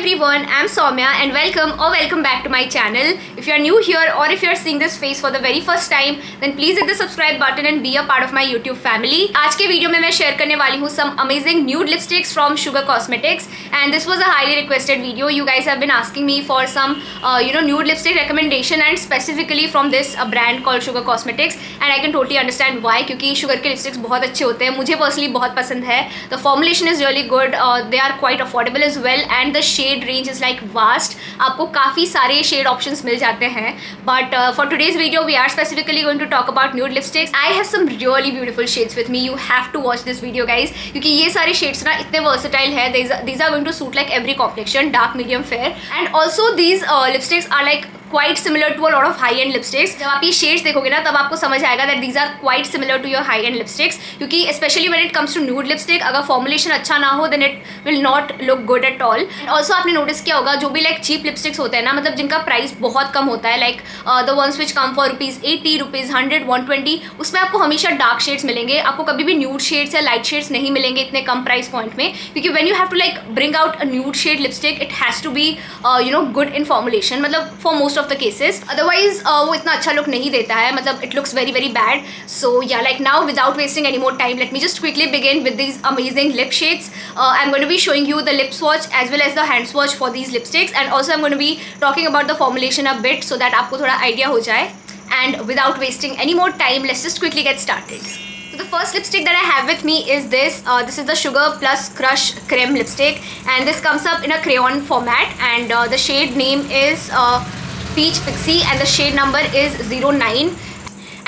everyone, I'm Soumya and welcome back to my channel. If you are new here or if you are seeing this face for the very first time, then please hit the subscribe button and be a part of my YouTube family. आज के video में मैं share करने वाली हूँ some amazing nude lipsticks from Sugar Cosmetics and this was a highly requested video. You guys have been asking me for some nude lipstick recommendation and specifically from this brand called Sugar Cosmetics and I can totally understand why क्योंकि Sugar के lipsticks बहुत अच्छे होते हैं, मुझे personally बहुत पसंद है. The formulation is really good, they are quite affordable as well and the shade range is like vast. आपको काफ़ी सारे shade options मिल जाते हैं. But for today's video we are specifically going to talk about nude lipsticks. I have some really beautiful shades with me. You have to watch this video guys क्योंकि ये सारे shades ना इतने versatile है. These are going to suit like every complexion, dark, medium, fair. And also these lipsticks are like quite similar to a lot of high end lipsticks. जब आप ये shades देखोगे ना तब आपको समझ आएगा that these are quite similar to your high end lipsticks क्योंकि especially when it comes to nude lipstick अगर formulation अच्छा ना हो then it will not look good at all. And also आपने notice किया होगा जो भी like cheap lipsticks होते हैं ना, मतलब जिनका price बहुत कम होता है, like the ones which come for ₹80, ₹100, ₹120, उसमें आपको हमेशा dark shades मिलेंगे. आपको कभी भी nude shades या light shades नहीं मिलेंगे इतने कम price point में क्योंकि when you have to like bring out a nude shade lipstick it has to be good in formulation, मतलब for most of the cases, otherwise वो इतना अच्छा look नहीं देता है, मतलब it looks very bad. So yeah, like now without wasting any more time, let me just quickly begin with these amazing lip shades. I'm going to be showing you the lip swatch as well as the hand swatch for these lipsticks and also I'm going to be talking about the formulation a bit so that आपको थोड़ा idea हो जाए. And without wasting any more time, let's just quickly get started. So the first lipstick that I have with me is this. This is the Sugar Plus Crush Creme lipstick and this comes up in a crayon format and the shade name is Peach Pixie and the shade number is 09.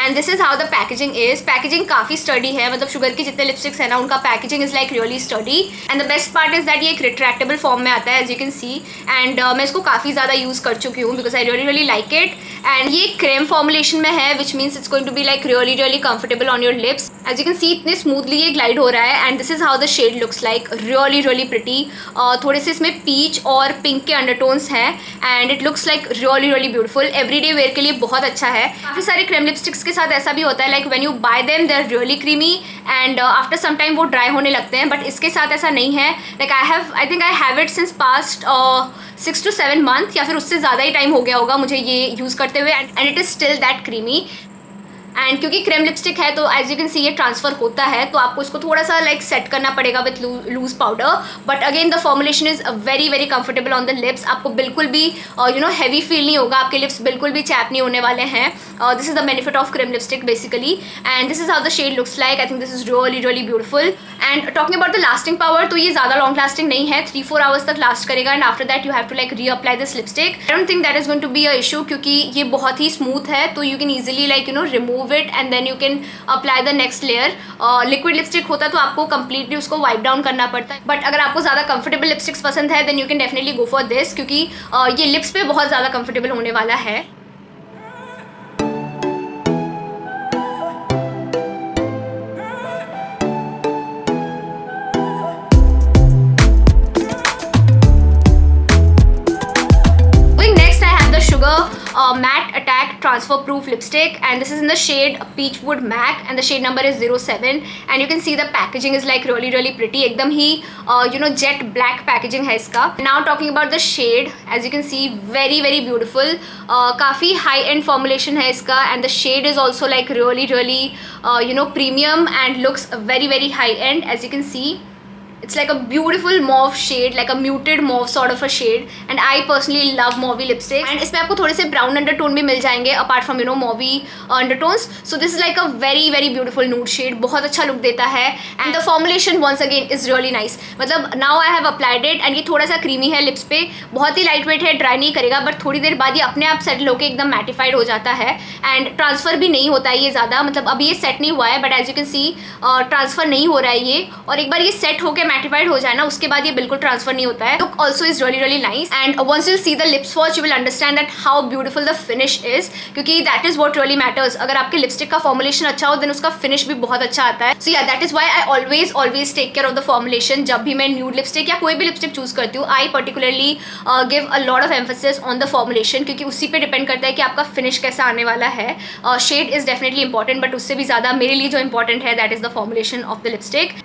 And this is how the packaging is. Packaging काफ़ी sturdy है, मतलब sugar की जितने lipsticks है ना उनका packaging is like really sturdy. And the best part is that ये एक retractable form में आता है as you can see. And मैं इसको काफ़ी ज़्यादा यूज़ कर चुकी हूँ because I really like it. And ये cream formulation में है which means it's going to be like really comfortable on your lips. As you can see इतने smoothly ये glide हो रहा है and this is how the shade looks like. really pretty. थोड़े से इसमें peach और pink के undertones हैं and it looks like really beautiful. Everyday wear के लिए बहुत अच्छा है. काफ़ी सारे cream lipsticks के साथ ऐसा भी होता है like when you buy them they are really creamy and after some time वो dry होने लगते हैं, but इसके साथ ऐसा नहीं है. Like I think I have it since past 6 to 7 months या फिर उससे ज़्यादा ही टाइम हो गया होगा मुझे ये यूज़ करते हुए and it is still that creamy. And क्योंकि क्रेम लिपस्टिक है तो एज यू कैन सी ये ट्रांसफ़र होता है तो आपको इसको थोड़ा सा लाइक सेट करना पड़ेगा with loose powder, but again the formulation is very comfortable on the lips. आपको बिल्कुल भी हैवी फील नहीं होगा, आपके लिप्स बिल्कुल भी चैप नहीं होने वाले हैं. This is the benefit of creme lipstick basically and this is how the shade looks like. I think this is really beautiful. And talking about the lasting power, तो ये ज़्यादा लॉन्ग लास्टिंग नहीं है, 3-4 hours तक last करेगा and after that you have to like reapply this lipstick. I don't think that is going to be a issue क्योंकि ये बहुत ही स्मूथ है तो you can easily like remove it and then you can apply the next layer. Liquid lipstick होता तो आपको completely उसको वाइप डाउन करना पड़ता है, बट अगर आपको ज़्यादा कंफर्टेबल लिपस्टिक्स पसंद है then you can definitely go for this क्योंकि ये लिप्स पे बहुत ज़्यादा कंफर्टेबल होने वाला है. Matte Attack Transfer Proof Lipstick and this is in the shade Peachwood Mac and the shade number is 07 and you can see the packaging is like really pretty. एकदम ही jet black packaging है इसका. Now talking about the shade, as you can see very beautiful. काफ़ी high end formulation है इसका and the shade is also like really premium and looks very high end. As you can see it's like a beautiful mauve shade, like a muted mauve sort of a shade and I personally love mauvey lipsticks and इसमें आपको थोड़े से brown undertone भी मिल जाएंगे apart from mauvey undertones. So this is like a very beautiful nude shade, बहुत अच्छा look देता है and the formulation once again is really nice. मतलब now I have applied it and ये थोड़ा सा creamy है lips पे, बहुत ही lightweight है, dry नहीं करेगा but थोड़ी देर बाद ये अपने आप settle होकर एकदम mattified हो जाता है and transfer भी नहीं होता है ये ज़्यादा, मतलब अभी ये set नहीं हुआ है but as you can see transfer नहीं हो रहा है ये, और एक बार ये set होकर मैटिफाइड हो जाए ना उसके बाद ये बिल्कुल ट्रांसफर नहीं होता है. Look also is really nice and once you see the lip swatch you will understand that how beautiful the finish is क्योंकि that is what really matters. अगर आपके लिपस्टिक का फॉर्मुलेशन अच्छा हो देन उसका फिनिश भी बहुत अच्छा आता है. So yeah that is why I always take care of the formulation. जब भी मैं न्यूड लिपस्टिक या कोई भी लिपस्टिक चूज करती हूँ I particularly give a lot of emphasis on the formulation क्योंकि उसी पे डिपेंड करता है कि आपका फिनिश कैसा आने वाला है. Shade is definitely important but उससे भी ज़्यादा मेरे लिए जो इंपॉर्टेंट है that is the formulation of the lipstick.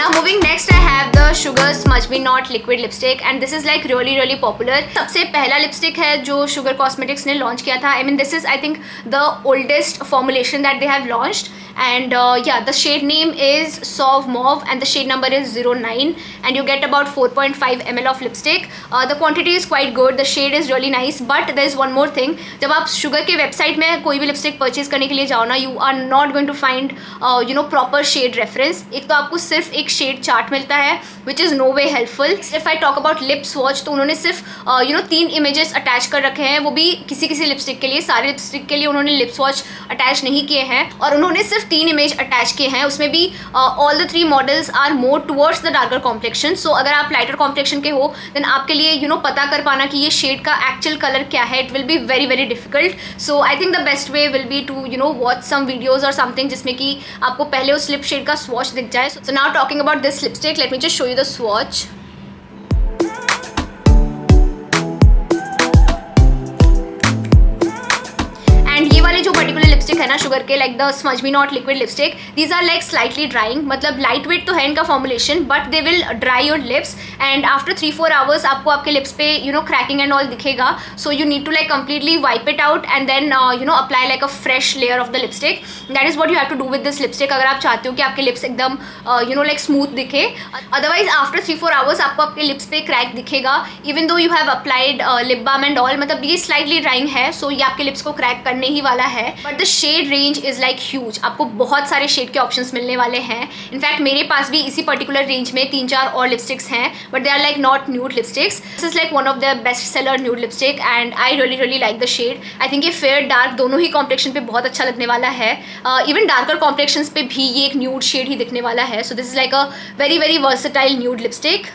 Now moving next, I have the Sugar Smudge Me Not Liquid Lipstick and this is like really popular. सबसे पहला lipstick है जो Sugar Cosmetics ने लॉन्च किया था. I mean this is I think the oldest formulation that they have launched. And yeah, the shade name is Sauve Mauve and the shade number is 09 and you get about 4.5 ml of lipstick. The quantity is quite good, the shade is really nice, but there is one more thing. जब आप Sugar के website में कोई भी lipstick purchase करने के लिए जाओ ना, you are not going to find you know proper shade reference. एक तो आपको सिर्फ एक shade chart मिलता है which is no way helpful. If I talk about lip swatch, तो उन्होंने सिर्फ you know 3 images अटैच कर रखे हैं, वो भी किसी लिपस्टिक के लिए. सारे लिपस्टिक के लिए उन्होंने लिप स्वॉच अटैच नहीं किए हैं और उन्होंने सिर्फ 3 इमेज अटैच किए हैं. उसमें भी all the 3 models are more towards the darker complexion. So अगर आप लाइटर कॉम्प्लेक्शन के हो देन आपके लिए यू नो पता कर पाना कि ये शेड का एक्चुअल कलर क्या है, it will be very difficult. So I think the best way will be to you know watch some videos और समथिंग जिसमें कि आपको पहले उस लिप शेड का स्वॉच दिख जाए. So now talking about this lipstick, let me just show you the swatch. And ये वाले जो पर्टिकुलर लिपस्टिक है ना शुगर के, like the smudge me not liquid lipstick, these are like slightly drying. मतलब लाइट वेट तो है इनका formulation but they will dry your lips and after 3-4 hours आपको आपके लिप्स पे you know cracking and all दिखेगा. So you need to like completely wipe it out and then you know apply like a fresh layer of the lipstick. That is what you have to do with this lipstick अगर आप चाहते हो कि आपके lips एकदम you know like smooth दिखे. Otherwise after 3-4 hours आपको आपके लिप्स पे क्रैक दिखेगा even though you have applied lip balm and all. मतलब ये स्लाइटली ड्राइंग है सो ये आपके लिप्स को क्रैक करने ही वाला है. But the shade range is like huge. आपको बहुत सारे शेड के ऑप्शंस मिलने वाले हैं. इनफैक्ट मेरे पास भी इसी पर्टिकुलर रेंज में 3-4 और लिपस्टिक्स हैं but they are like not nude lipsticks. This is like one of the best seller nude lipstick and I really like the shade. I think ये फेयर डार्क दोनों ही complexion पे बहुत अच्छा लगने वाला है. इवन डार्कर कॉम्प्लेक्शंस पे भी ये एक न्यूड शेड ही दिखने वाला है. So this is like a very versatile nude lipstick.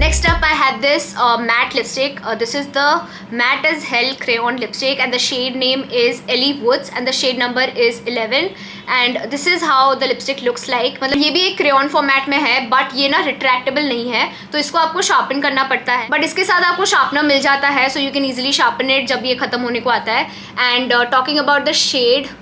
Next up, I have this matte lipstick. This is the Matte as Hell Crayon lipstick and the shade name is Ellie Woods and the shade number is 11 and this is how the lipstick looks like. मतलब ये भी एक crayon format में है but ये ना retractable नहीं है तो इसको आपको sharpen करना पड़ता है. but इसके साथ आपको sharpener मिल जाता है so you can easily sharpen it जब ये ख़त्म होने को आता है. and talking about the shade,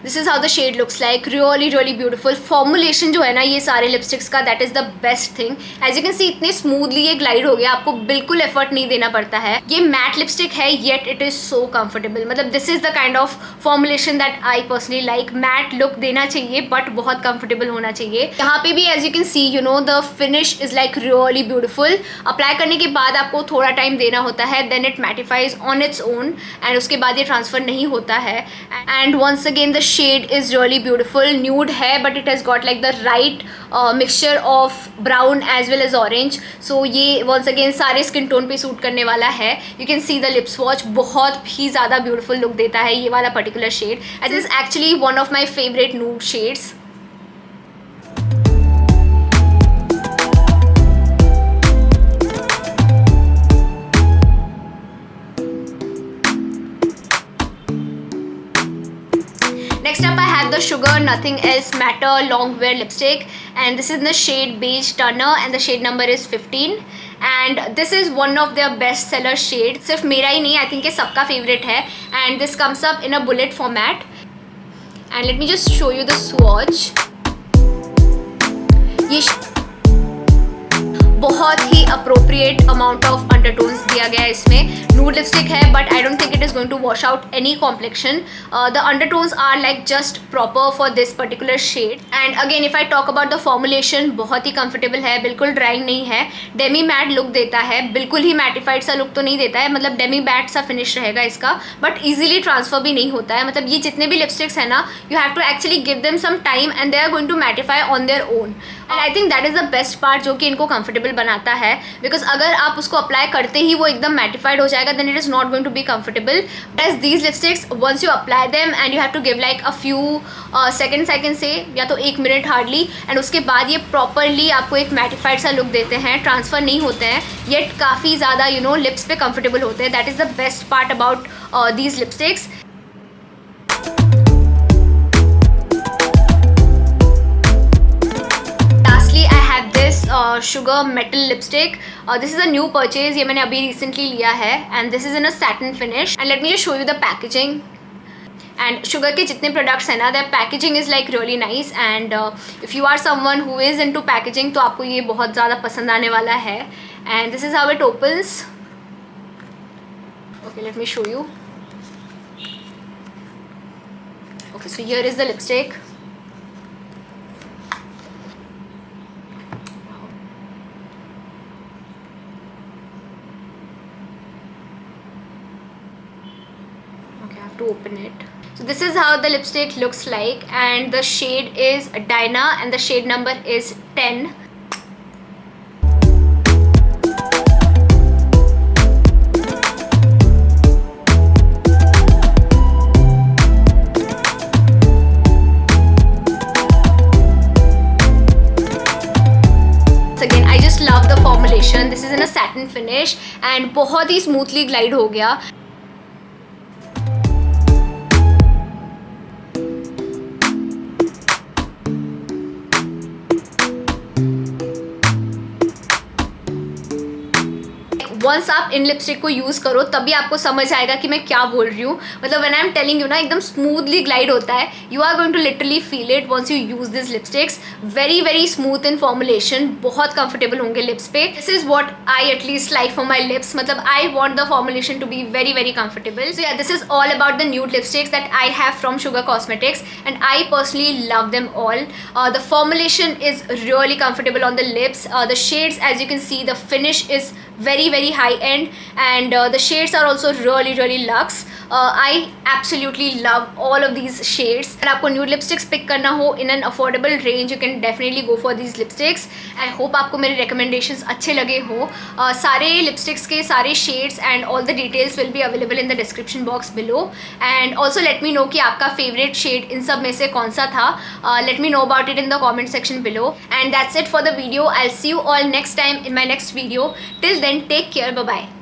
this is how the shade looks like. Really beautiful formulation जो है ना ये सारे लिपस्टिक्स का, that is the best thing. As you can see इतने स्मूथली ये ग्लाइड हो गया, आपको बिल्कुल एफर्ट नहीं देना पड़ता है. ये मैट लिपस्टिक है yet it is so comfortable. मतलब this is the kind of formulation that I personally like. Matte look देना चाहिए बट बहुत कंफर्टेबल होना चाहिए. यहाँ पे भी as you can see you know the finish is like really beautiful. Apply करने के बाद आपको थोड़ा टाइम देना होता है then it mattifies on its own and उसके बाद ये ट्रांसफर नहीं होता है. And once again the shade is really beautiful. Nude है but it has got like the right mixture of brown as well as orange. So ये once again सारे skin tone पे सूट करने वाला है. You can see the lip swatch बहुत ही ज़्यादा beautiful look देता है ये वाला particular shade. This is actually one of my favorite nude shades. Next up I have the Sugar Nothing Else Matter Long Wear Lipstick and this is in the shade Beige Turner and the shade number is 15 and this is one of their best seller shades. सिर्फ मेरा ही नहीं, I think ये सबका favorite है and this comes up in a bullet format and let me just show you the swatch. ये बहुत ही appropriate amount of undertones दिया गया है इसमें. न्यूड लिपस्टिक है but I don't think it is going to wash out any complexion. The undertones are like just proper for this particular shade. And again if I talk about the formulation, बहुत ही comfortable है, बिल्कुल drawing नहीं है, Demi mat look देता है, बिल्कुल ही मैटिफाइड सा लुक तो नहीं देता है. मतलब डेमी मैट सा फिनिश रहेगा इसका बट ईजिली ट्रांसफर भी नहीं होता है. मतलब ये जितने भी लिपस्टिक्स है ना you have to actually give them some time and they are going to mattify on their own. And I think that is the best part जो कि इनको कंफर्टेबल बनाता है बिकॉज अगर आप उसको अप्लाई करते ही वो एकदम मैटिफाइड हो जाएगा then it is not going to be comfortable. As these lipsticks once you apply them and you have to give like a few second से या तो 1 मिनट हार्डली एंड उसके बाद ये प्रॉपरली आपको एक मैटिफाइड सा लुक देते हैं, ट्रांसफ़र नहीं होते हैं येट काफ़ी ज़्यादा यू नो लिप्स पे कंफर्टेबल होते हैं. That is the best part about these lipsticks. Sugar metal lipstick. This is a new purchase, ये मैंने अभी रिसेंटली लिया है and this is in a satin finish. And let me just show you the packaging. And Sugar के जितने products हैं ना, that packaging is like really nice. And if you are someone who is into packaging तो आपको ये बहुत ज़्यादा पसंद आने वाला है. And this is how it opens. Okay, let me show you. Okay, so here is the lipstick. Okay, I have to open it. So this is how the lipstick looks like, and the shade is Dinah and the shade number is 10. Again, I just love the formulation. This is in a satin finish and बहुत ही smoothly glide हो गया. Once आप इन lipstick को use करो तभी आपको समझ आएगा कि मैं क्या बोल रही हूँ. मतलब when I am telling you ना, एकदम स्मूथली ग्लाइड होता है. You are going to literally feel it once you use this lipsticks. Very very smooth in formulation, बहुत कंफर्टेबल होंगे लिप्स पे. This is what I at least like for my lips. मतलब I want the formulation to be very very comfortable. So yeah, this is all about the nude lipsticks that I have from sugar cosmetics and I personally love them all. The formulation is really comfortable on the lips. The shades, as you can see, the finish is very very high end, and the shades are also really really luxe. I absolutely love all of these shades. अगर आपको nude lipsticks pick करना हो in an affordable range, you can definitely go for these lipsticks. I hope आपको मेरे recommendations अच्छे लगे हो. सारे lipsticks के सारे shades and all the details will be available in the description box below. And also let me know कि आपका favorite shade इन सब में से कौन सा था. Let me know about it in the comment section below. And that's it for the video. I'll see you all next time in my next video. Till then, take care. Bye bye.